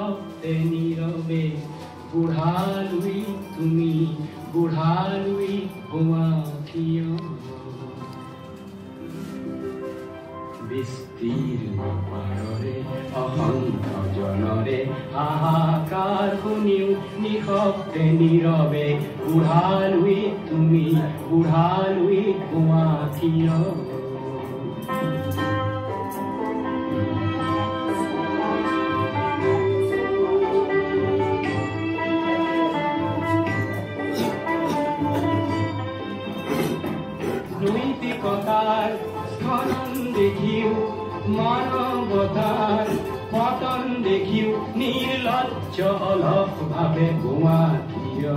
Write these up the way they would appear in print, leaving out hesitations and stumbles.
নিশব্দে নীৰবে বুঢ়ালুই তুমি বুঢ়ালুই হোৱা কিয় বিস্তীৰ্ণ পাৰৰে অসংখ্য জনৰে হাহাকাৰ শুনিও নিশব্দে নীৰৱে বুঢ়ালুই তুমি বুঢ়ালুই হোৱা কিয় নৈতিকতাৰ স্খলন দেখিও মানৱতাৰ পতন দেখিও নিৰ্লজ্জ অলসভাৱে হোৱা কিয়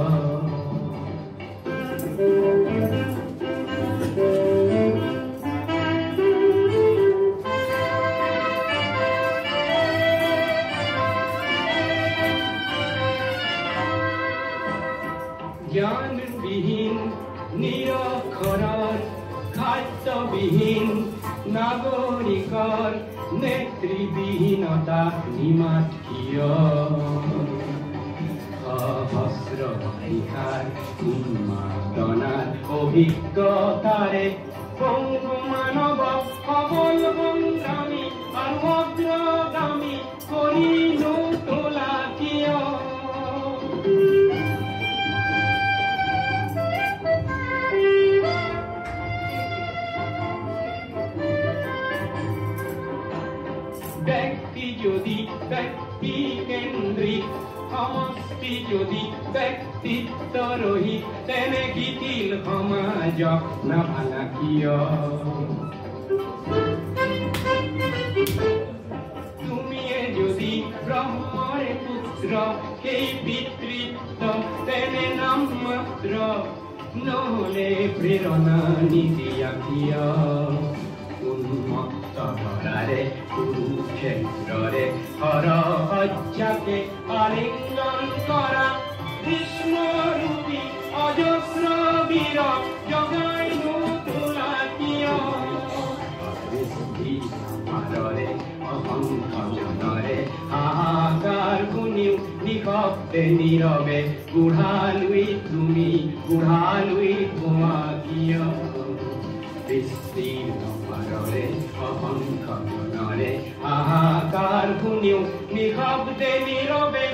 জ্ঞানবিহীন নিৰক্ষৰৰ খাদ্যবিহীন নাগৰিকৰ নেতৃবিহীনতা নিমাত কিয় সহস্ৰ বাৰিষাৰ উন্মাদনাৰ অভিজ্ঞতাৰে পংগু মানৱক সবল সংগ্ৰামী আৰু অগ্ৰগামী কৰি নোতোলা কিয় ব্যক্তি যদি ব্যক্তি কেন্দ্ৰিক সমষ্টি যদি ব্যক্তিত্ব ৰহিত তেনে গীতিল সমাজক নাভাঙা কিয় তুমিয়ে যদি ব্ৰহ্মৰে পুত্ৰ সেই পিতৃত্ব তেনে নাম মাত্ৰ নহলে প্ৰেৰণা নিদিয়া কিয় উন্মত্ত ধৰাৰে কুৰুক্ষেত্ৰৰে হৰহজ্জাকে আলিঙ্গন কৰা ভীষ্মৰূপী অজস্ৰ বীৰ জগাই নোতোলা কিয় পাৰৰে অসংখ্য জনৰে হাহাকাৰ শুনিও নিশব্দে নীৰৱে বুঢ়ালুই তুমি বুঢ়ালুই হোৱা কিয় বিস্তীৰ্ণ পাৰৰে অসংখ্য জনৰে হাহাকাৰ শুনিও নিশব্দে নীৰৱে